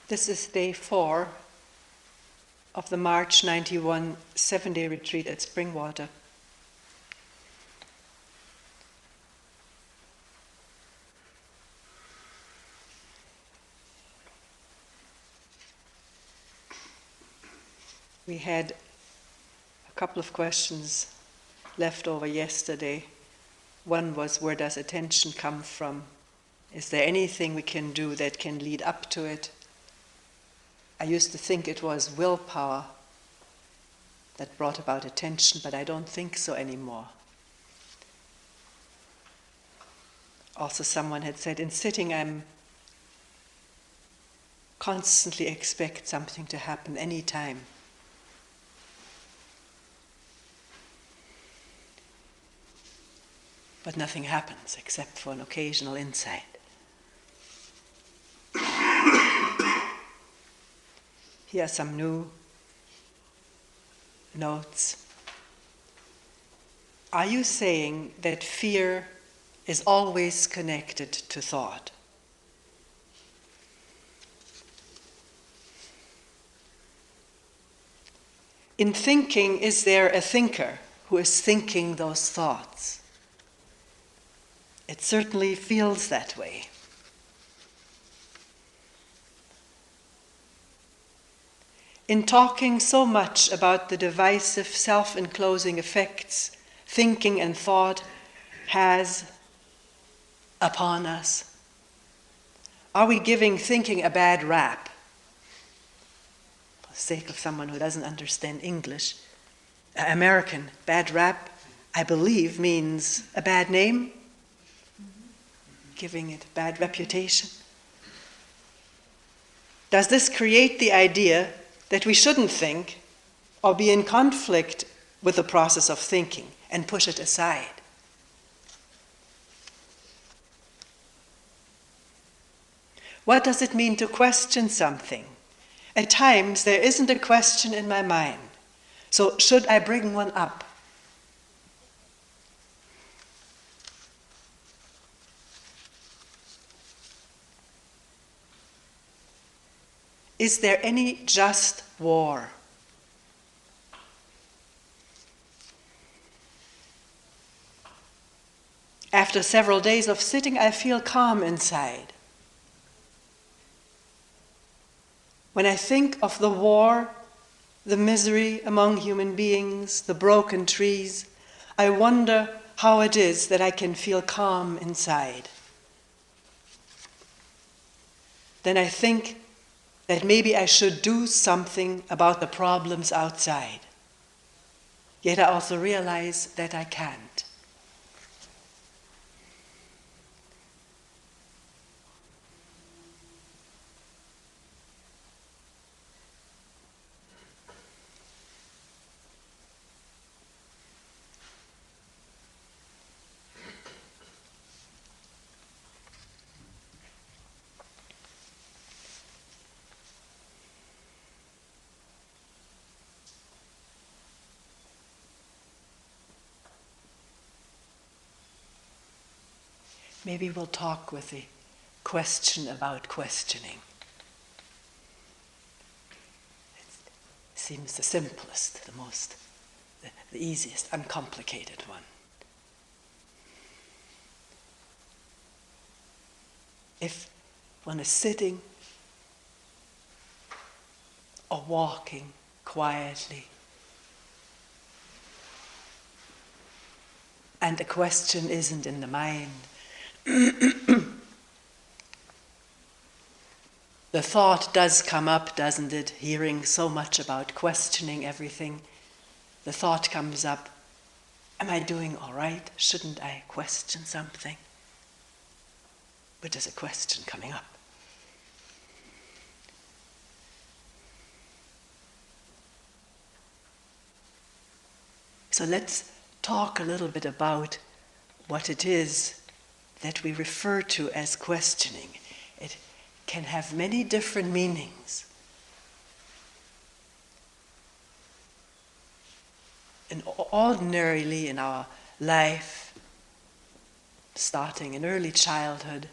This is day 4 of the March 91 7-day retreat at Springwater. We had a couple of questions left over yesterday. One was, where does attention come from? Is there anything we can do that can lead up to it? I used to think it was willpower that brought about attention, but I don't think so anymore. Also, someone had said, in sitting, I'm constantly expect something to happen any time. But nothing happens except for an occasional insight. Here are some new notes. Are you saying that fear is always connected to thought? In thinking, is there a thinker who is thinking those thoughts? It certainly feels that way. In talking so much about the divisive, self-enclosing effects thinking and thought has upon us, are we giving thinking a bad rap? For the sake of someone who doesn't understand English, American, bad rap, I believe, means a bad name, giving it a bad reputation. Does this create the idea that we shouldn't think or be in conflict with the process of thinking and push it aside? What does it mean to question something? At times there isn't a question in my mind, so should I bring one up? Is there any just war? After several days of sitting, I feel calm inside. When I think of the war, the misery among human beings, the broken trees, I wonder how it is that I can feel calm inside. Then I think that maybe I should do something about the problems outside. Yet I also realize that I can't. Maybe we'll talk with the question about questioning. It seems the simplest, the easiest, uncomplicated one. If one is sitting or walking quietly, and the question isn't in the mind, the thought does come up, doesn't it? Hearing so much about questioning everything, the thought comes up, am I doing all right? Shouldn't I question something? But there's a question coming up. So let's talk a little bit about what it is that we refer to as questioning. It can have many different meanings. And ordinarily in our life, starting in early childhood,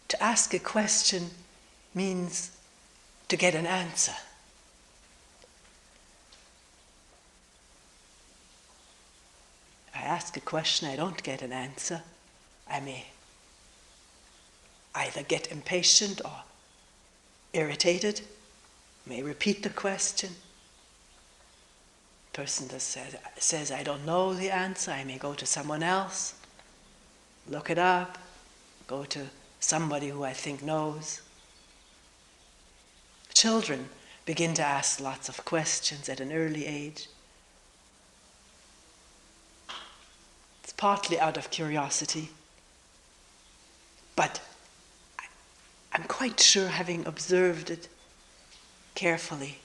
to ask a question means to get an answer. If I ask a question, I don't get an answer. I may either get impatient or irritated, may repeat the question. The person that says, I don't know the answer, I may go to someone else, look it up, go to somebody who I think knows. Children begin to ask lots of questions at an early age. It's partly out of curiosity, but I'm quite sure, having observed it carefully,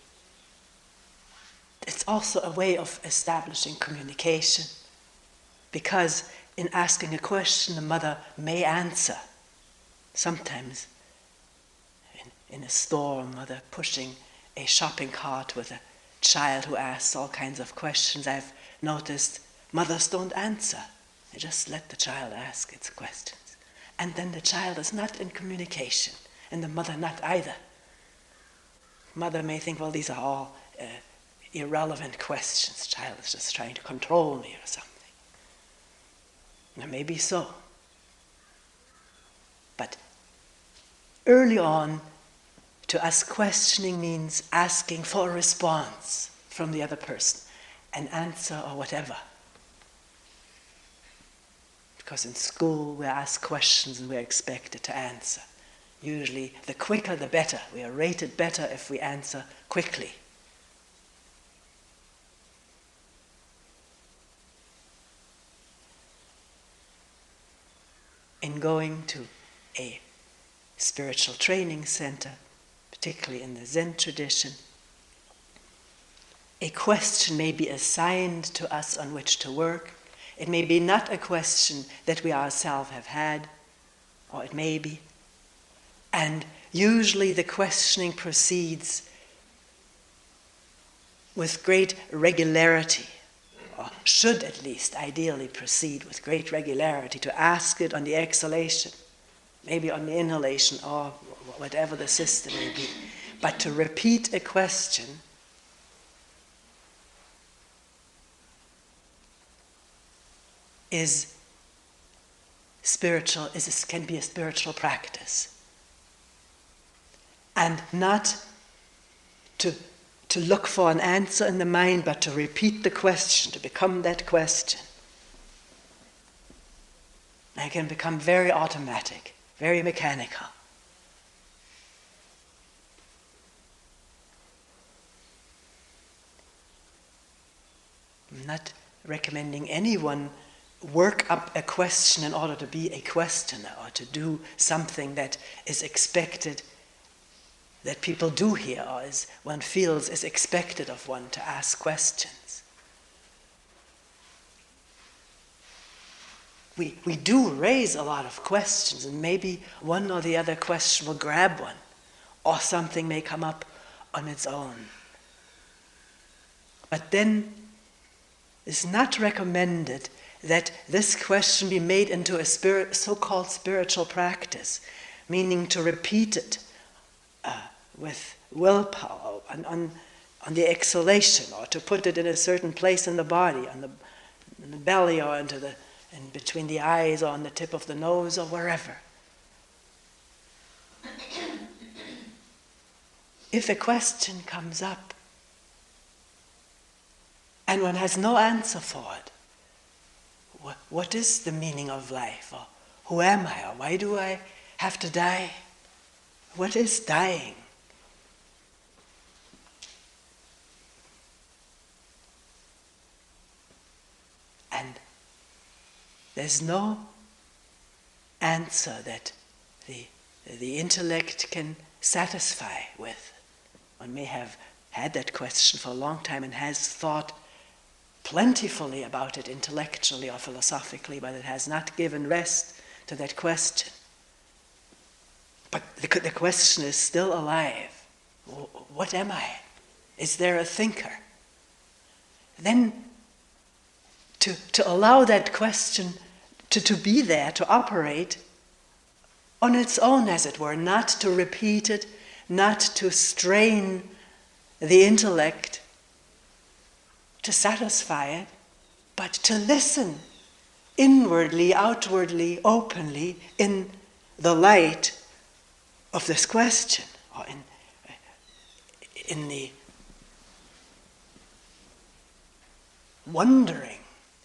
it's also a way of establishing communication, because in asking a question, the mother may answer. Sometimes in a store, a mother pushing a shopping cart with a child who asks all kinds of questions, I've noticed mothers don't answer. They just let the child ask its questions. And then the child is not in communication, and the mother not either. Mother may think, well, these are all irrelevant questions. The child is just trying to control me or something. And it may be so. But early on, to us, questioning means asking for a response from the other person, an answer or whatever. Because in school we ask questions and we're expected to answer. Usually the quicker the better. We are rated better if we answer quickly. In going to a spiritual training center, particularly in the Zen tradition, a question may be assigned to us on which to work. It may be not a question that we ourselves have had, or it may be. And usually the questioning proceeds with great regularity, or should at least ideally proceed with great regularity, to ask it on the exhalation, maybe on the inhalation, or whatever the system may be. But to repeat a question is spiritual, can be a spiritual practice. And not to look for an answer in the mind, but to repeat the question, to become that question. It can become very automatic, very mechanical. I'm not recommending anyone work up a question in order to be a questioner, or to do something that is expected, that people do here, or as one feels is expected of one, to ask questions. We do raise a lot of questions, and maybe one or the other question will grab one, or something may come up on its own. But then it's not recommended that this question be made into a so-called spiritual practice, meaning to repeat it with willpower on the exhalation, or to put it in a certain place in the body, in the belly, or in between the eyes, or on the tip of the nose, or wherever. If a question comes up and one has no answer for it, what is the meaning of life? Or who am I? Or why do I have to die? What is dying? And there's no answer that the intellect can satisfy with. One may have had that question for a long time and has thought plentifully about it intellectually or philosophically, but it has not given rest to that question. But the question is still alive. What am I? Is there a thinker? Then to allow that question to be there, to operate on its own, as it were, not to repeat it, not to strain the intellect to satisfy it, but to listen inwardly, outwardly, openly in the light of this question, or in the wondering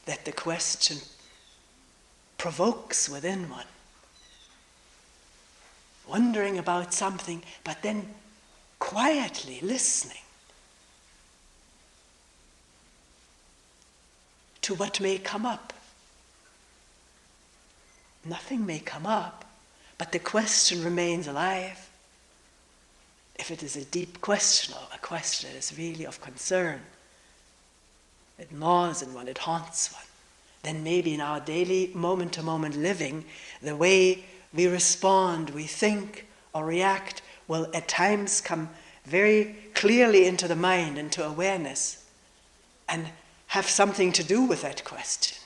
that the question provokes within one. Wondering about something, but then quietly listening to what may come up. Nothing may come up, but the question remains alive. If it is a deep question, or a question that is really of concern, it gnaws in one, it haunts one, then maybe in our daily moment-to-moment living, the way we respond, we think, or react will at times come very clearly into the mind, into awareness, and have something to do with that question.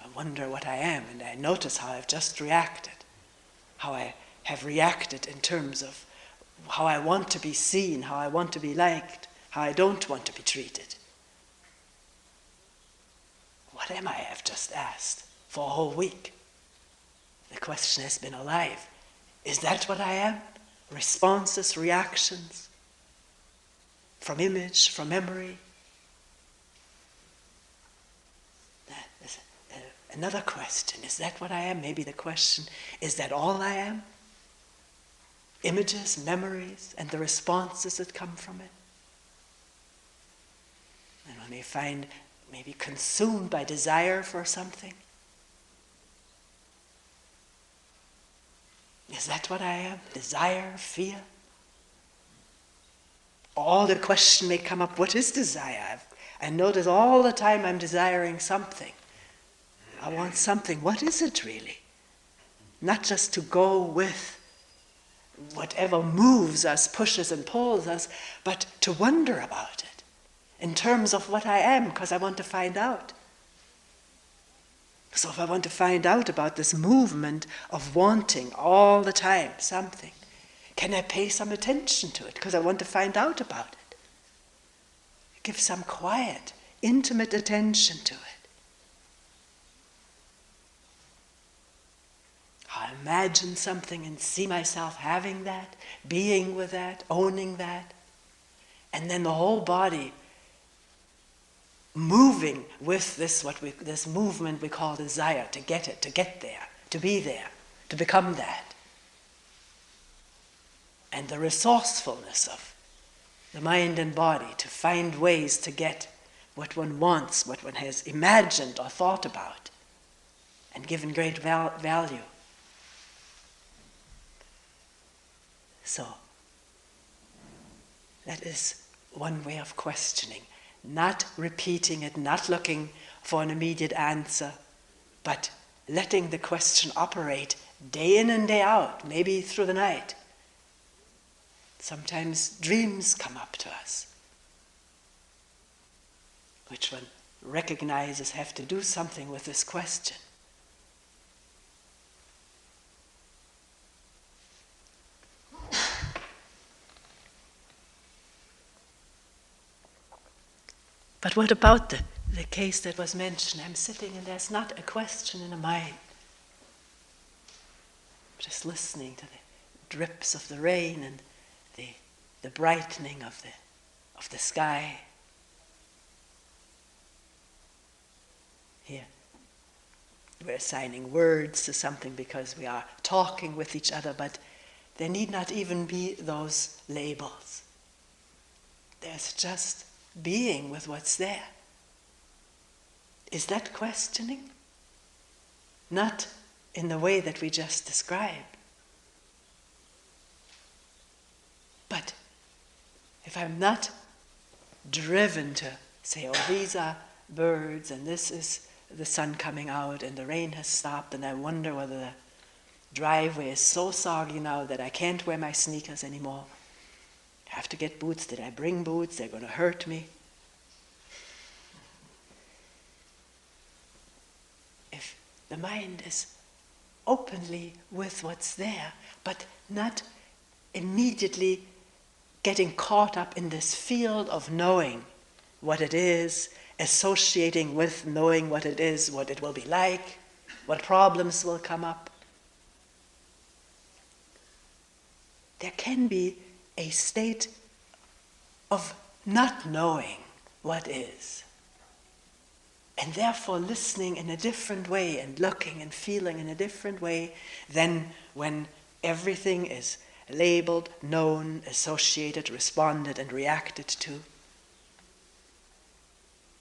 I wonder what I am, and I notice how I've just reacted, how I have reacted in terms of how I want to be seen, how I want to be liked, how I don't want to be treated. What am I? I've just asked for a whole week. The question has been alive. Is that what I am? Responses, reactions, from image, from memory. That is another question. Is that what I am? Maybe the question, is that all I am? Images, memories, and the responses that come from it. And when we find maybe consumed by desire for something, is that what I am? Desire, fear? All the question may come up, what is desire? I notice all the time I'm desiring something. I want something. What is it really? Not just to go with whatever moves us, pushes and pulls us, but to wonder about it in terms of what I am, because I want to find out. So if I want to find out about this movement of wanting all the time something, can I pay some attention to it? Because I want to find out about it. Give some quiet, intimate attention to it. I imagine something and see myself having that, being with that, owning that, and then the whole body moving with this movement we call desire, to get it, to get there, to be there, to become that. And the resourcefulness of the mind and body to find ways to get what one wants, what one has imagined or thought about, and given great value. So, that is one way of questioning. Not repeating it, not looking for an immediate answer, but letting the question operate day in and day out, maybe through the night. Sometimes dreams come up to us, which one recognizes have to do something with this question. But what about the case that was mentioned? I'm sitting and there's not a question in the mind. Just listening to the drips of the rain and the brightening of the sky. Here, we're assigning words to something because we are talking with each other, but there need not even be those labels. There's just being with what's there. Is that questioning? Not in the way that we just described. But if I'm not driven to say, oh, these are birds and this is the sun coming out and the rain has stopped and I wonder whether the driveway is so soggy now that I can't wear my sneakers anymore. I have to get boots. Did I bring boots? They're going to hurt me. If the mind is openly with what's there, but not immediately getting caught up in this field of knowing what it is, associating with knowing what it is, what it will be like, what problems will come up. There can be a state of not knowing what is, and therefore listening in a different way and looking and feeling in a different way than when everything is labeled, known, associated, responded, and reacted to,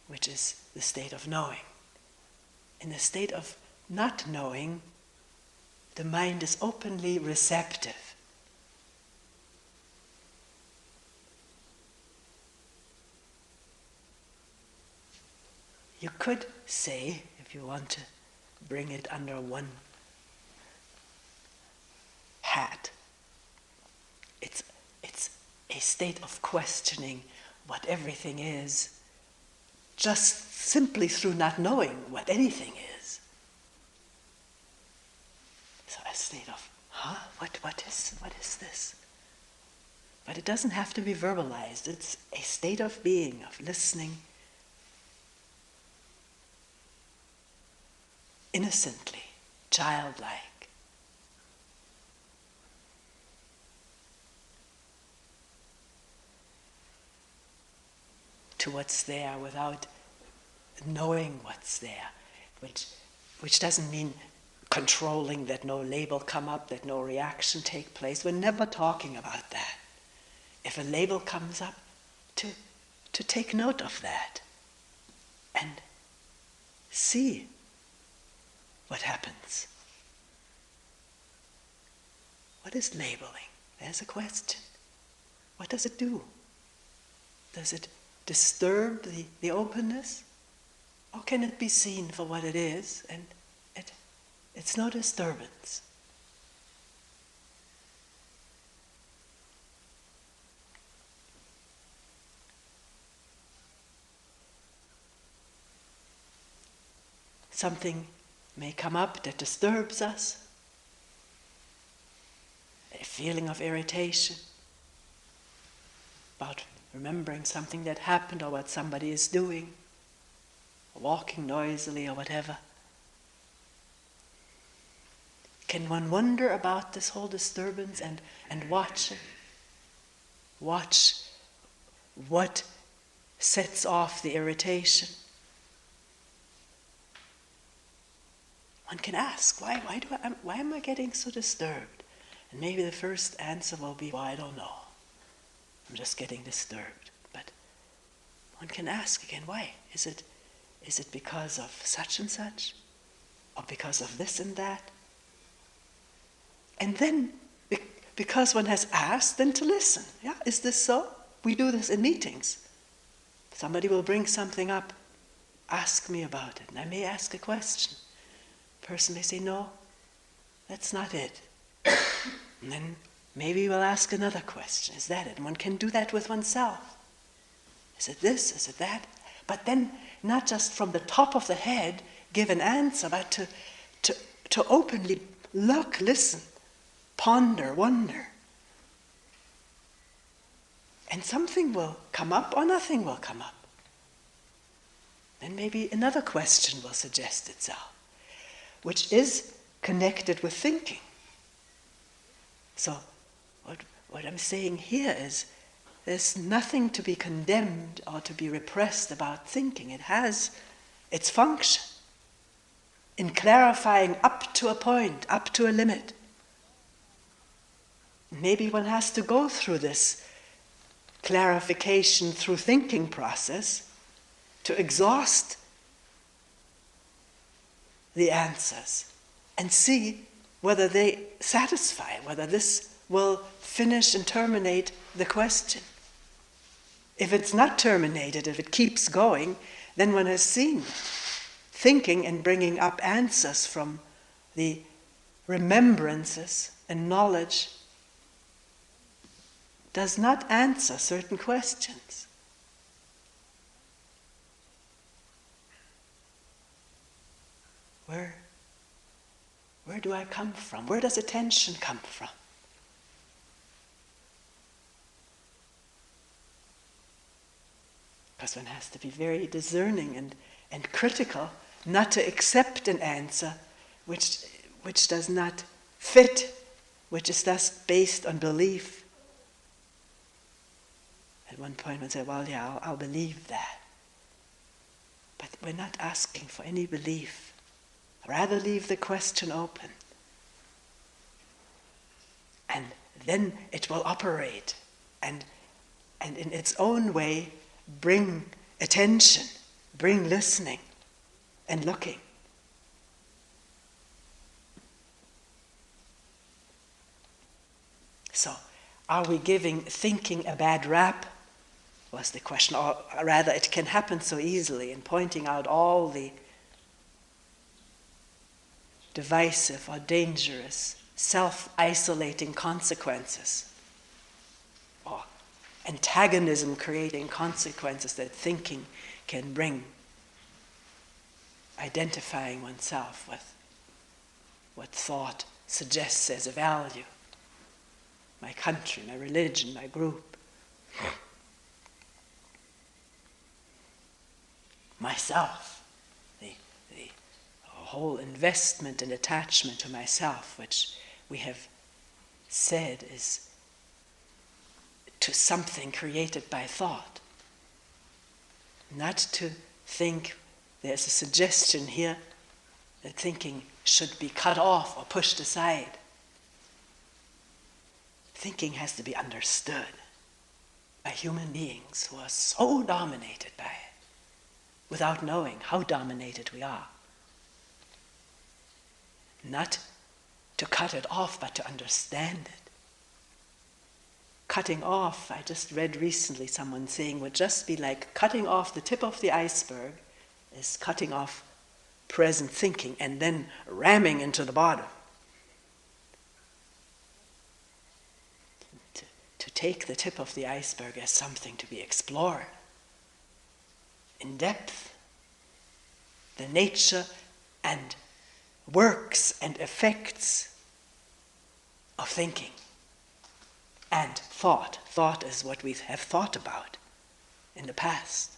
which is the state of knowing. In the state of not knowing, the mind is openly receptive. You could say, if you want to bring it under one hat, it's a state of questioning what everything is, just simply through not knowing what anything is. So a state of, what is this? But it doesn't have to be verbalized. It's a state of being, of listening, innocently, childlike. To what's there without knowing what's there, which doesn't mean controlling that no label come up, that no reaction take place. We're never talking about that. If a label comes up, to take note of that and see what happens. What is labeling? There's a question. What does it do? Does it disturb the openness? Or can it be seen for what it is and it's no disturbance? Something may come up that disturbs us, a feeling of irritation about remembering something that happened or what somebody is doing, or walking noisily or whatever. Can one wonder about this whole disturbance and watch it? Watch what sets off the irritation? One can ask, why am I getting so disturbed? And maybe the first answer will be, well, I don't know. I'm just getting disturbed. But one can ask again, why? Is it because of such and such? Or because of this and that? And then, because one has asked, then to listen. Yeah, is this so? We do this in meetings. Somebody will bring something up, ask me about it, and I may ask a question. The person may say, no, that's not it. And then maybe we'll ask another question. Is that it? And one can do that with oneself. Is it this? Is it that? But then, not just from the top of the head, give an answer, but to openly look, listen, ponder, wonder. And something will come up or nothing will come up. Then maybe another question will suggest itself, which is connected with thinking. So what I'm saying here is there's nothing to be condemned or to be repressed about thinking. It has its function in clarifying up to a point, up to a limit. Maybe one has to go through this clarification through thinking process to exhaust the answers and see whether they satisfy, whether this will finish and terminate the question. If it's not terminated, if it keeps going, then one has seen thinking and bringing up answers from the remembrances and knowledge does not answer certain questions. Where do I come from? Where does attention come from? Because one has to be very discerning and critical not to accept an answer which does not fit, which is thus based on belief. At one point one said, well, yeah, I'll believe that. But we're not asking for any belief. Rather leave the question open. And then it will operate and in its own way bring attention, bring listening and looking. So, are we giving thinking a bad rap? Was the question. Or rather, it can happen so easily in pointing out all the divisive or dangerous, self-isolating consequences, or antagonism-creating consequences that thinking can bring, identifying oneself with what thought suggests as a value. My country, my religion, my group. Myself, the whole investment and attachment to myself, which we have said is to something created by thought. Not to think, there's a suggestion here that thinking should be cut off or pushed aside. Thinking has to be understood by human beings who are so dominated by it, without knowing how dominated we are. Not to cut it off, but to understand it. Cutting off, I just read recently someone saying, would just be like cutting off the tip of the iceberg is cutting off present thinking and then ramming into the bottom. To take the tip of the iceberg as something to be explored in depth, the nature and works and effects of thinking and thought. Thought is what we have thought about in the past.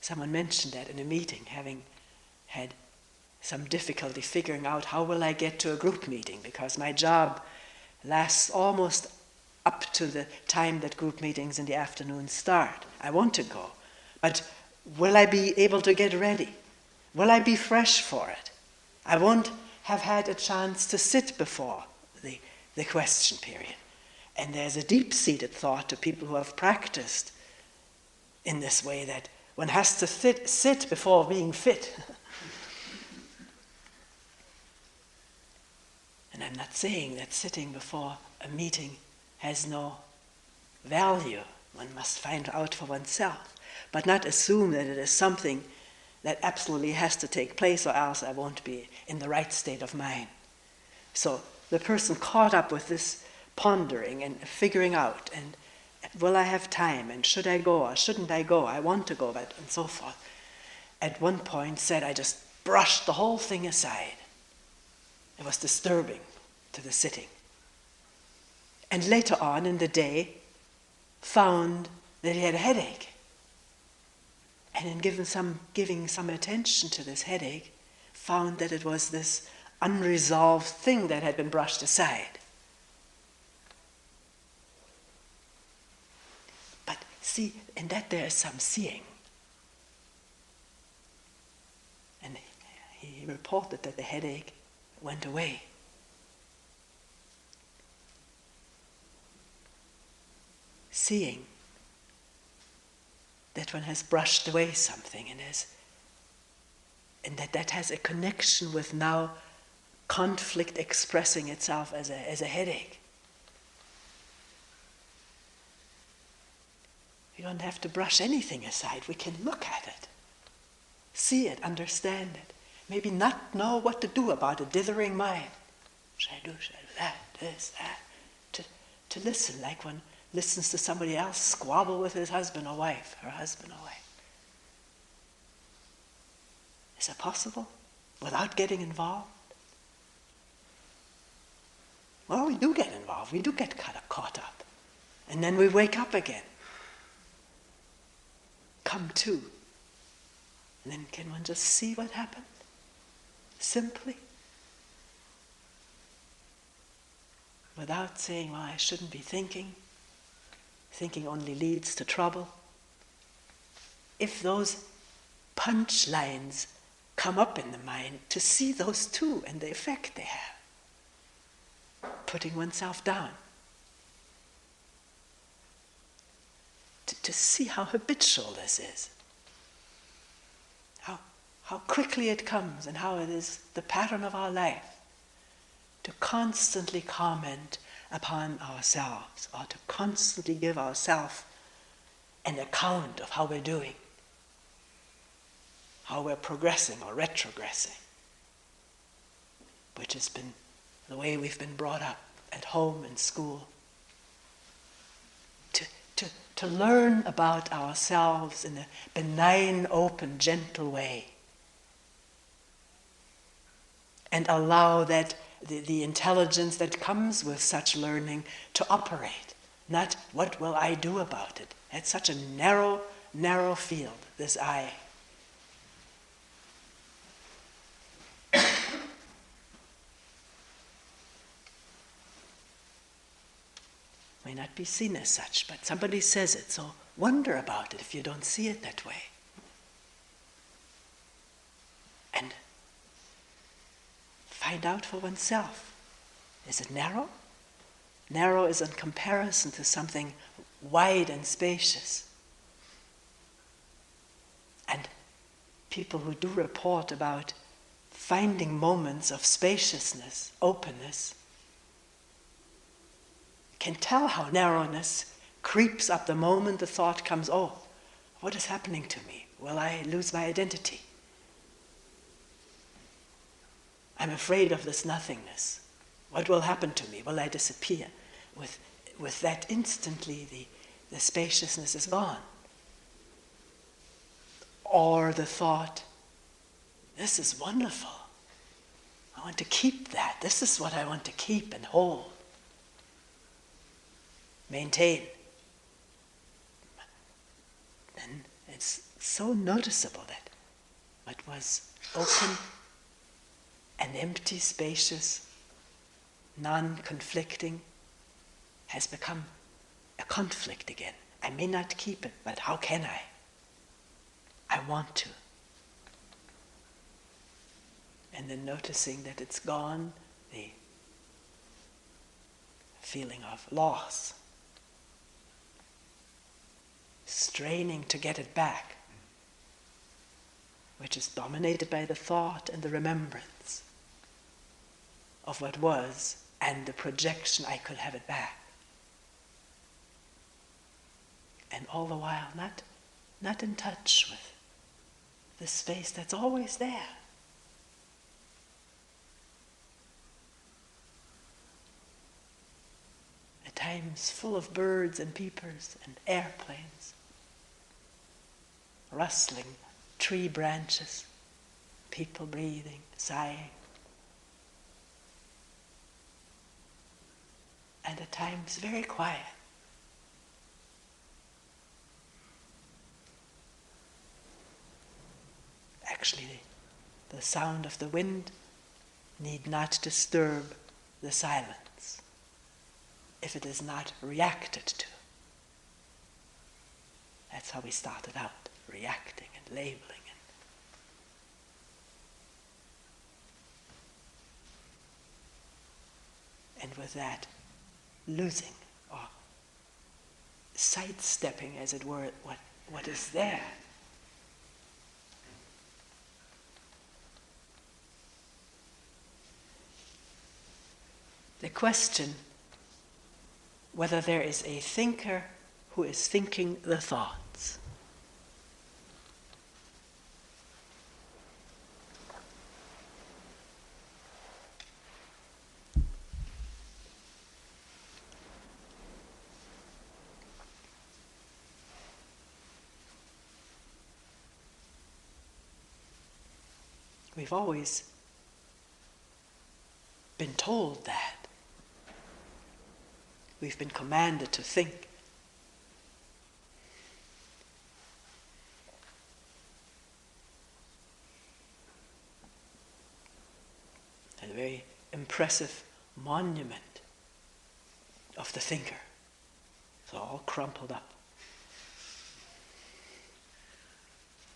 Someone mentioned that in a meeting, having had some difficulty figuring out how will I get to a group meeting, because my job lasts almost up to the time that group meetings in the afternoon start. I want to go, but will I be able to get ready? Will I be fresh for it? I won't have had a chance to sit before the question period. And there's a deep-seated thought to people who have practiced in this way that one has to sit before being fit. And I'm not saying that sitting before a meeting has no value. One must find out for oneself, but not assume that it is something that absolutely has to take place, or else I won't be in the right state of mind. So the person caught up with this pondering and figuring out, and will I have time, and should I go or shouldn't I go? I want to go, but and so forth. At one point said, I just brushed the whole thing aside. It was disturbing to the sitting. And later on in the day, found that he had a headache. And in giving some attention to this headache, found that it was this unresolved thing that had been brushed aside. But see, in that there is some seeing. And he reported that the headache went away. Seeing that one has brushed away something and that has a connection with now conflict expressing itself as a headache. We don't have to brush anything aside. We can look at it, see it, understand it. Maybe not know what to do about a dithering mind. Should I do that, this, that? To listen like one listens to somebody else squabble with his husband or wife, her husband or wife. Is it possible? Without getting involved? Well, we do get involved. We do get caught up. And then we wake up again. Come to. And then can one just see what happened? Simply. Without saying, well, I shouldn't be thinking. Thinking only leads to trouble. If those punchlines come up in the mind, to see those two and the effect they have. Putting oneself down. To see how habitual this is. How quickly it comes and how it is the pattern of our life. To constantly comment upon ourselves or to constantly give ourselves an account of how we're doing. How we're progressing or retrogressing. Which has been the way we've been brought up at home and school. To learn about ourselves in a benign, open, gentle way. And allow that the intelligence that comes with such learning to operate. Not what will I do about it. It's such a narrow, narrow field, this I. May not be seen as such, but somebody says it, so wonder about it if you don't see it that way. And find out for oneself. Is it narrow? Narrow is in comparison to something wide and spacious. And people who do report about finding moments of spaciousness, openness, can tell how narrowness creeps up the moment the thought comes, oh, what is happening to me? Will I lose my identity? I'm afraid of this nothingness. What will happen to me? Will I disappear? With that instantly the spaciousness is gone. Or the thought, this is wonderful. I want to keep that. This is what I want to keep and hold. Maintain. And it's so noticeable that what was open and empty, spacious, non-conflicting, has become a conflict again. I may not keep it, but how can I? I want to. And then noticing that it's gone, the feeling of loss. Straining to get it back, which is dominated by the thought and the remembrance of what was and the projection I could have it back. And all the while not in touch with the space that's always there. At times full of birds and peepers and airplanes, rustling tree branches, people breathing, sighing. And at times very quiet. Actually, the sound of the wind need not disturb the silence if it is not reacted to. That's how we started out, reacting and labeling. And with that, losing or sidestepping, as it were, what is there. The question whether there is a thinker who is thinking the thoughts. We've always been told that. We've been commanded to think. A very impressive monument of the thinker. It's all crumpled up,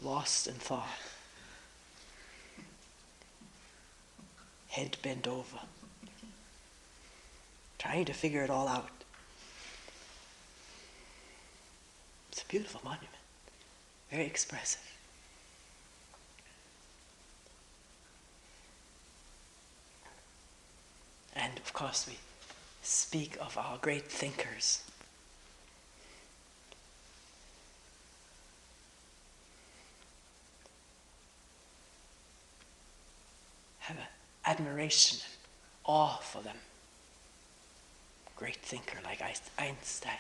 lost in thought, head bent over, trying to figure it all out. It's a beautiful monument, very expressive. And of course we speak of our great thinkers. Have an admiration and awe for them. Great thinker like Einstein.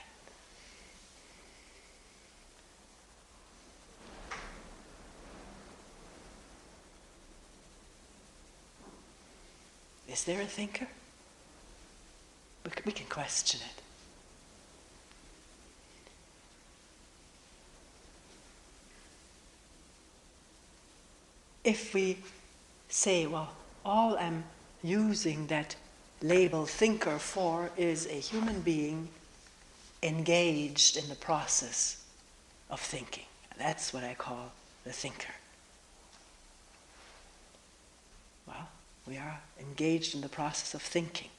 Is there a thinker? We can question it. If we say, well, all I'm using that label thinker for is a human being engaged in the process of thinking. That's what I call the thinker. Well, we are engaged in the process of thinking.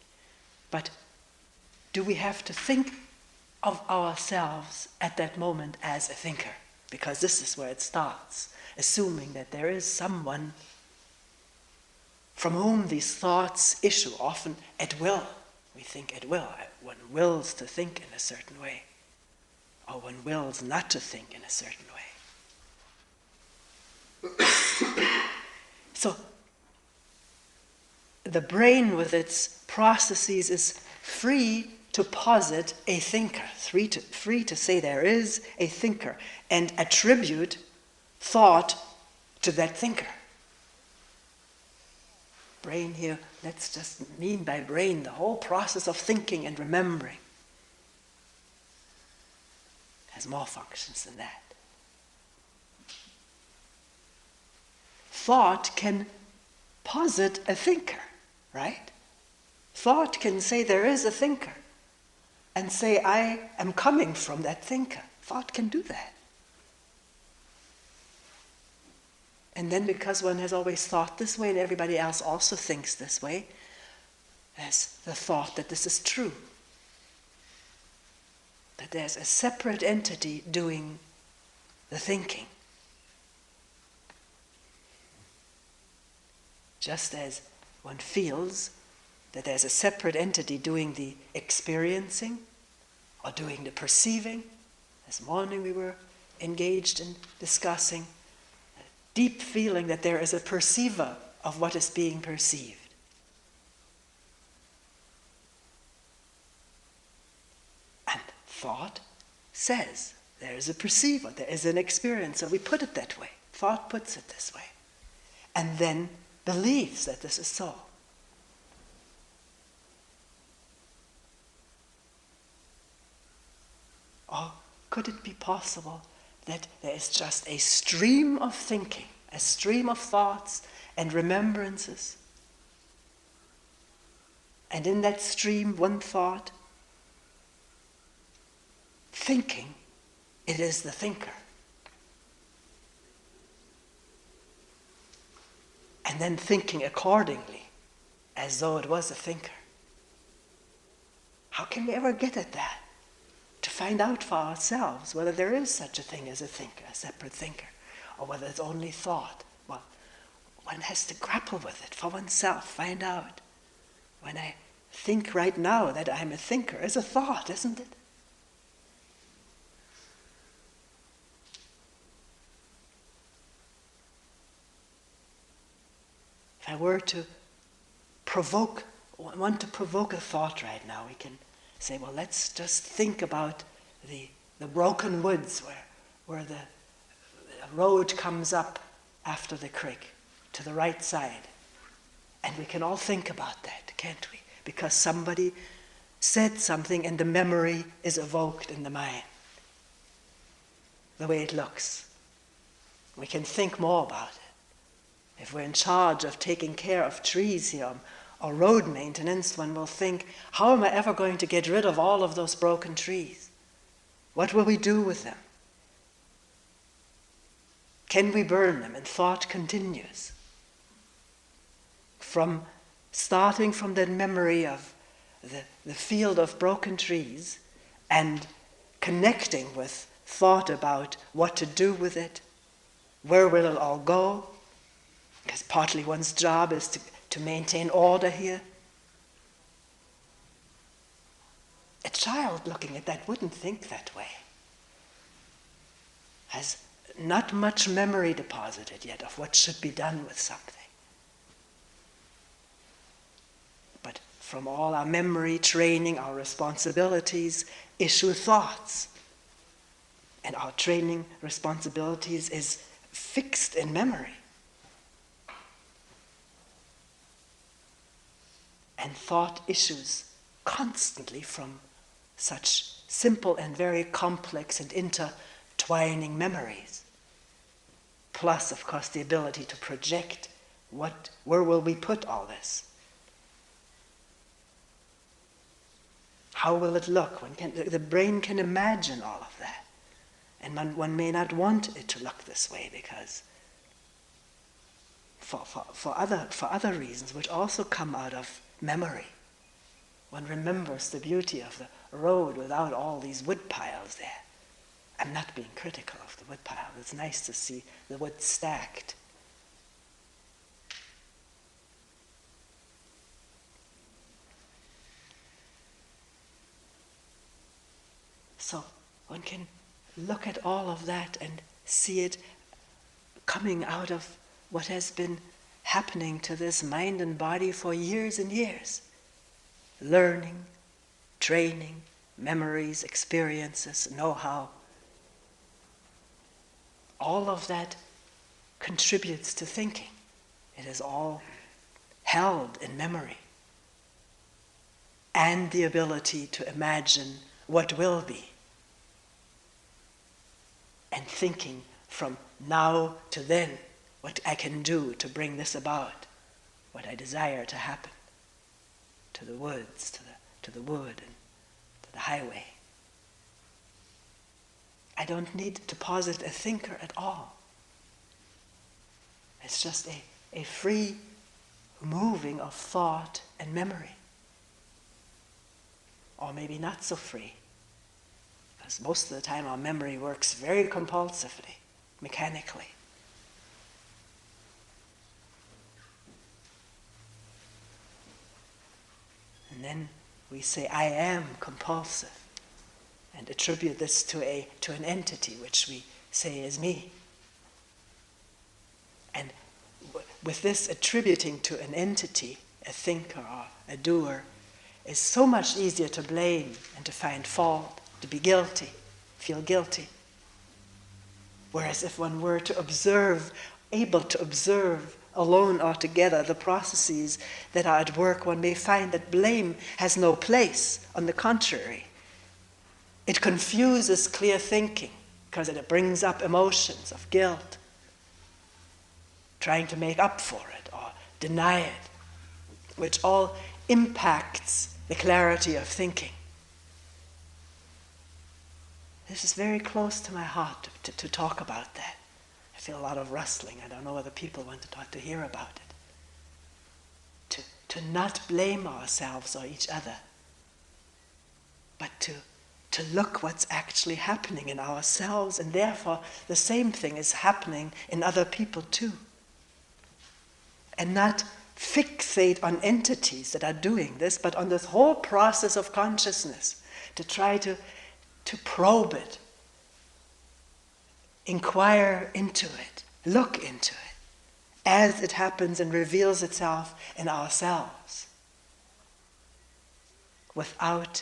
But do we have to think of ourselves at that moment as a thinker? Because this is where it starts, assuming that there is someone from whom these thoughts issue, often at will. We think at will. One wills to think in a certain way, or one wills not to think in a certain way. So, the brain with its processes is free to posit a thinker, free to say there is a thinker, and attribute thought to that thinker. Brain here, let's just mean by brain the whole process of thinking and remembering. Has more functions than that. Thought can posit a thinker, right? Thought can say there is a thinker and say I am coming from that thinker. Thought can do that. And then because one has always thought this way and everybody else also thinks this way, there's the thought that this is true. That there's a separate entity doing the thinking. Just as one feels that there's a separate entity doing the experiencing or doing the perceiving. This morning we were engaged in discussing a deep feeling that there is a perceiver of what is being perceived. And thought says there is a perceiver, there is an experiencer. We put it that way. Thought puts it this way. And then believes that this is so. Or could it be possible that there is just a stream of thinking, a stream of thoughts and remembrances? And in that stream, one thought, thinking, it is the thinker. And then thinking accordingly, as though it was a thinker. How can we ever get at that? To find out for ourselves whether there is such a thing as a thinker, a separate thinker, or whether it's only thought. Well, one has to grapple with it for oneself, find out. When I think right now that I'm a thinker, it's a thought, isn't it? If I were to want to provoke a thought right now, we can say, well, let's just think about the broken woods where the road comes up after the creek to the right side. And we can all think about that, can't we? Because somebody said something and the memory is evoked in the mind, the way it looks. We can think more about it. If we're in charge of taking care of trees here or road maintenance, one will think, how am I ever going to get rid of all of those broken trees? What will we do with them? Can we burn them? And thought continues. Starting from that memory of the field of broken trees and connecting with thought about what to do with it, where will it all go? Because partly one's job is to maintain order here. A child looking at that wouldn't think that way. Has not much memory deposited yet of what should be done with something. But from all our memory training, our responsibilities issue thoughts. And our training responsibilities is fixed in memory. And thought issues constantly from such simple and very complex and intertwining memories. Plus, of course, the ability to project where will we put all this? How will it look? The brain can imagine all of that. And one may not want it to look this way because for other reasons which also come out of memory. One remembers the beauty of the road without all these wood piles there. I'm not being critical of the wood pile. It's nice to see the wood stacked. So one can look at all of that and see it coming out of what has been happening to this mind and body for years and years. Learning, training, memories, experiences, know-how. All of that contributes to thinking. It is all held in memory. And the ability to imagine what will be. And thinking from now to then, what I can do to bring this about, what I desire to happen, to the woods, to the wood, and to the highway. I don't need to posit a thinker at all. It's just a free moving of thought and memory. Or maybe not so free. Because most of the time our memory works very compulsively, mechanically. And then we say, I am compulsive, and attribute this to an entity which we say is me. And with this attributing to an entity, a thinker or a doer, is so much easier to blame and to find fault, to be guilty, feel guilty. Whereas if one were to observe, able to observe alone or together the processes that are at work, one may find that blame has no place. On the contrary, it confuses clear thinking because it brings up emotions of guilt, trying to make up for it or deny it, which all impacts the clarity of thinking. This is very close to my heart to talk about that. I feel a lot of rustling. I don't know whether people want to hear about it. To not blame ourselves or each other, but to look what's actually happening in ourselves, and therefore the same thing is happening in other people too. And not fixate on entities that are doing this, but on this whole process of consciousness, to try to probe it, inquire into it, look into it, as it happens and reveals itself in ourselves, without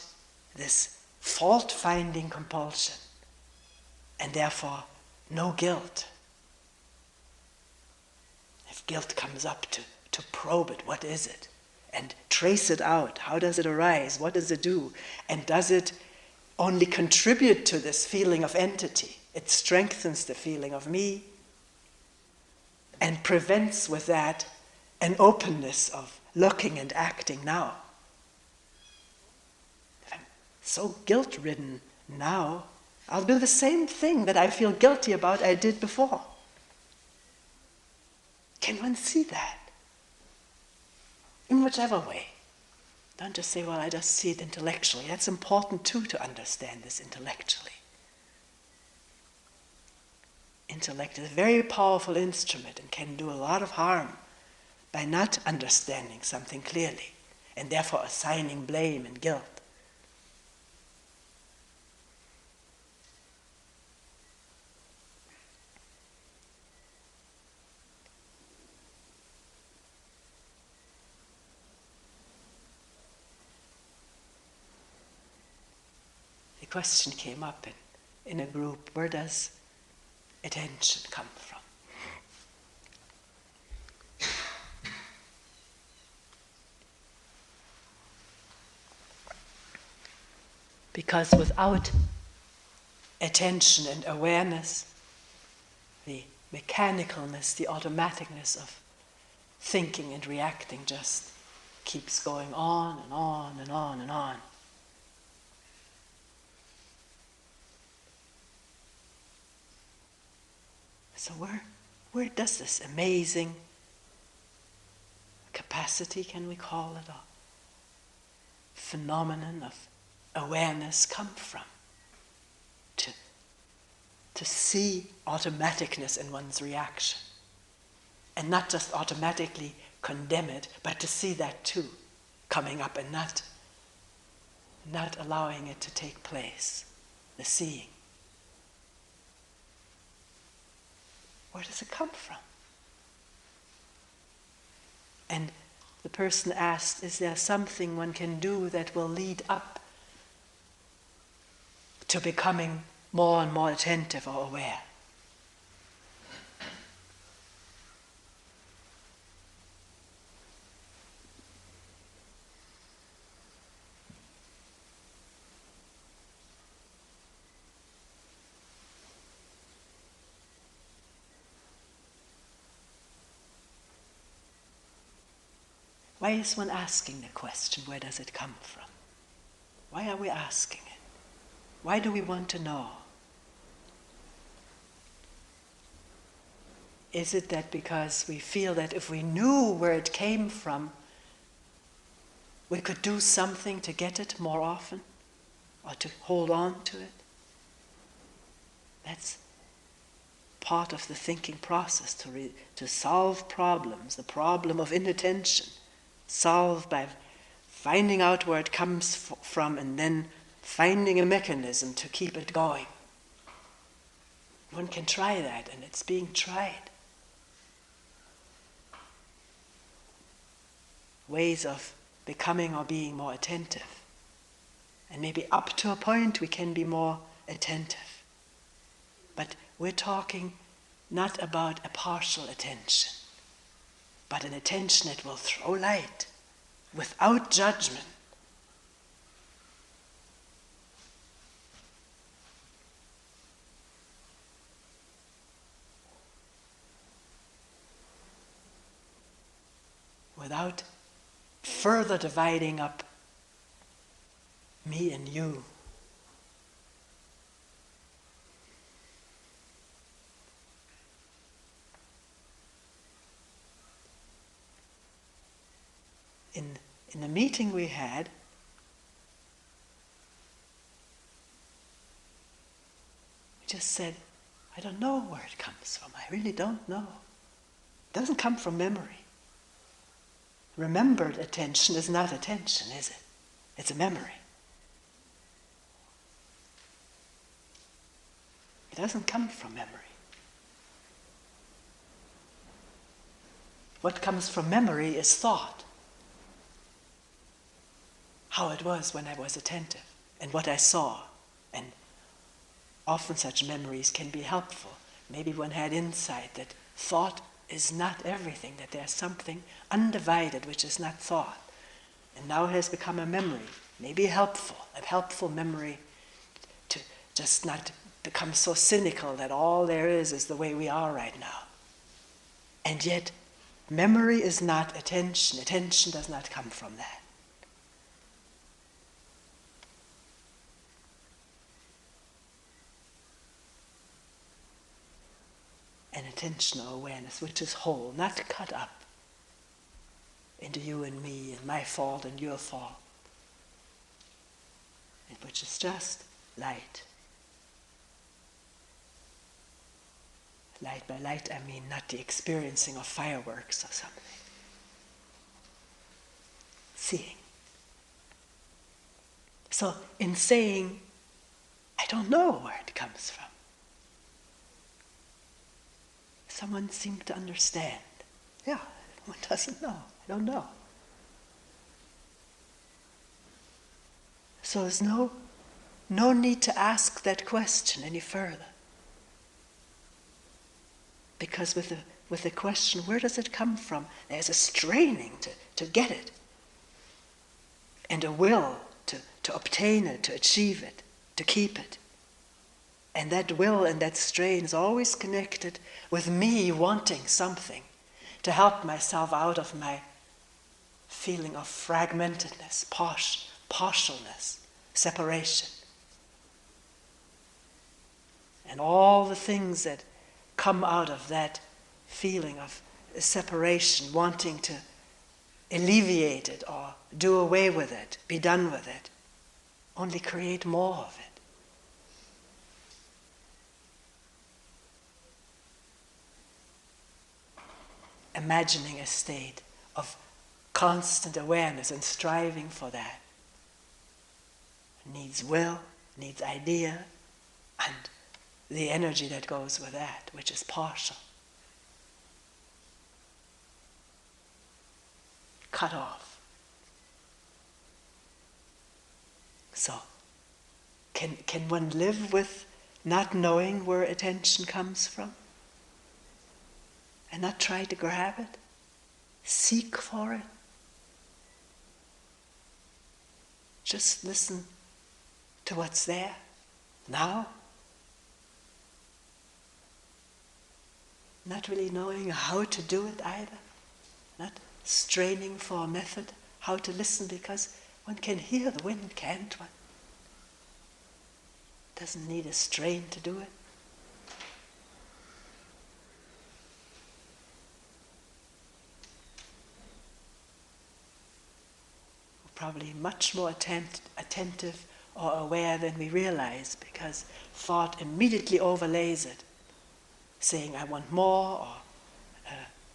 this fault-finding compulsion, and therefore no guilt. if guilt comes up, to probe it, what is it? And trace it out. How does it arise? What does it do? And does it only contribute to this feeling of entity? It strengthens the feeling of me and prevents with that an openness of looking and acting now. If I'm so guilt-ridden now, I'll do the same thing that I feel guilty about I did before. Can one see that? In whichever way. Don't just say, well, I just see it intellectually. That's important too, to understand this intellectually. Intellect is a very powerful instrument and can do a lot of harm by not understanding something clearly and therefore assigning blame and guilt. The question came up in a group, where does attention come from? Because without attention and awareness, the mechanicalness, the automaticness of thinking and reacting just keeps going on and on and on and on. So where does this amazing capacity, can we call it, a phenomenon of awareness come from? To see automaticness in one's reaction. And not just automatically condemn it, but to see that too, coming up and not allowing it to take place, the seeing. Where does it come from? And the person asked, is there something one can do that will lead up to becoming more and more attentive or aware? Why is one asking the question, where does it come from? Why are we asking it? Why do we want to know? Is it that because we feel that if we knew where it came from, we could do something to get it more often, or to hold on to it? That's part of the thinking process, to solve problems, the problem of inattention, solved by finding out where it comes from and then finding a mechanism to keep it going. One can try that, and it's being tried. Ways of becoming or being more attentive. And maybe up to a point we can be more attentive. But we're talking not about a partial attention, but an attention that will throw light without judgment. Without further dividing up me and you. In the meeting we had, we just said, I don't know where it comes from. I really don't know. It doesn't come from memory. Remembered attention is not attention, is it? It's a memory. It doesn't come from memory. What comes from memory is thought. How it was when I was attentive, and what I saw. And often such memories can be helpful. Maybe one had insight that thought is not everything, that there's something undivided which is not thought, and now has become a memory, maybe a helpful memory, to just not become so cynical that all there is the way we are right now. And yet, memory is not attention. Attention does not come from that. An attentional awareness which is whole, not cut up into you and me and my fault and your fault, and which is just light. Light, by light I mean not the experiencing of fireworks or something. Seeing. So in saying, I don't know where it comes from, someone seemed to understand. Yeah, one doesn't know. I don't know. So there's no need to ask that question any further. Because with the question, where does it come from? There's a straining to get it. And a will to obtain it, to achieve it, to keep it. And that will and that strain is always connected with me wanting something to help myself out of my feeling of fragmentedness, partialness, separation. And all the things that come out of that feeling of separation, wanting to alleviate it or do away with it, be done with it, only create more of it. Imagining a state of constant awareness and striving for that needs will, needs idea, and the energy that goes with that, which is partial. Cut off. So, can one live with not knowing where attention comes from? And not try to grab it? Seek for it? Just listen to what's there now? Not really knowing how to do it either. Not straining for a method, how to listen, because one can hear the wind, can't one? Doesn't need a strain to do it. Probably much more attentive or aware than we realize, because thought immediately overlays it, saying I want more, or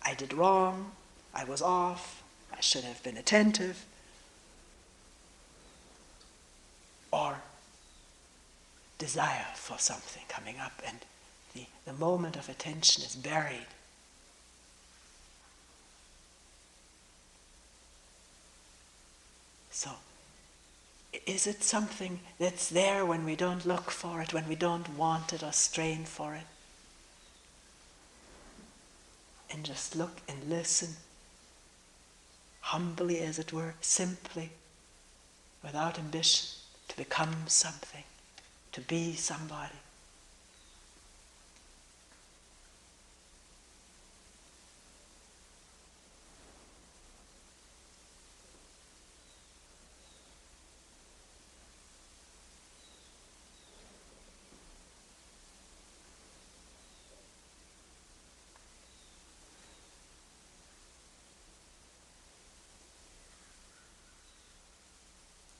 I did wrong, I was off, I should have been attentive, or desire for something coming up, and the moment of attention is buried. So, is it something that's there when we don't look for it, when we don't want it or strain for it? And just look and listen, humbly as it were, simply, without ambition, to become something, to be somebody.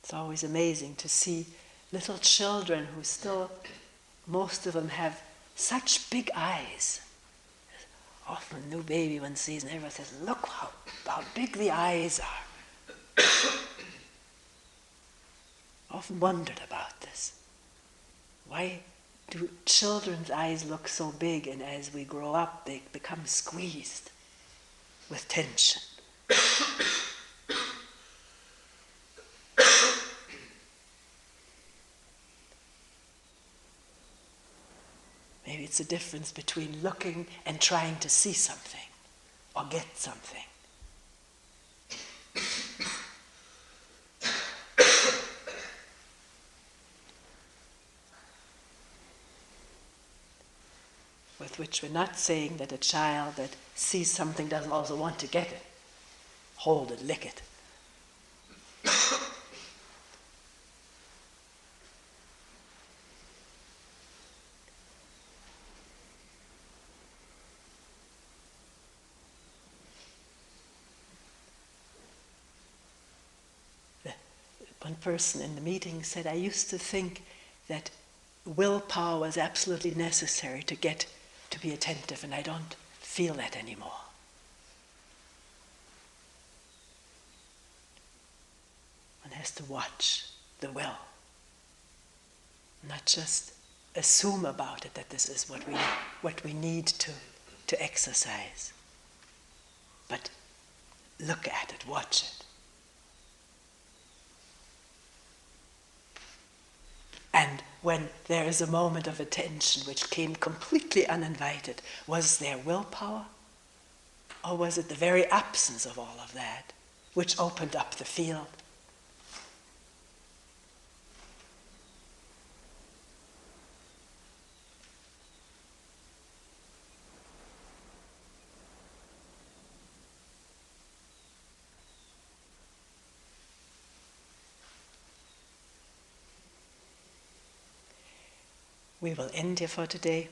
It's always amazing to see little children who still, most of them have such big eyes. Often a new baby one sees and everyone says, look how big the eyes are. Often wondered about this. Why do children's eyes look so big, and as we grow up they become squeezed with tension? Maybe it's a difference between looking and trying to see something. or get something. With which we're not saying that a child that sees something doesn't also want to get it. Hold it, lick it. One person in the meeting said, I used to think that willpower was absolutely necessary to get to be attentive, and I don't feel that anymore. One has to watch the will, not just assume about it that this is what we need to exercise, but look at it, watch it. And when there is a moment of attention which came completely uninvited, was there willpower? Or was it the very absence of all of that which opened up the field? We will end here for today.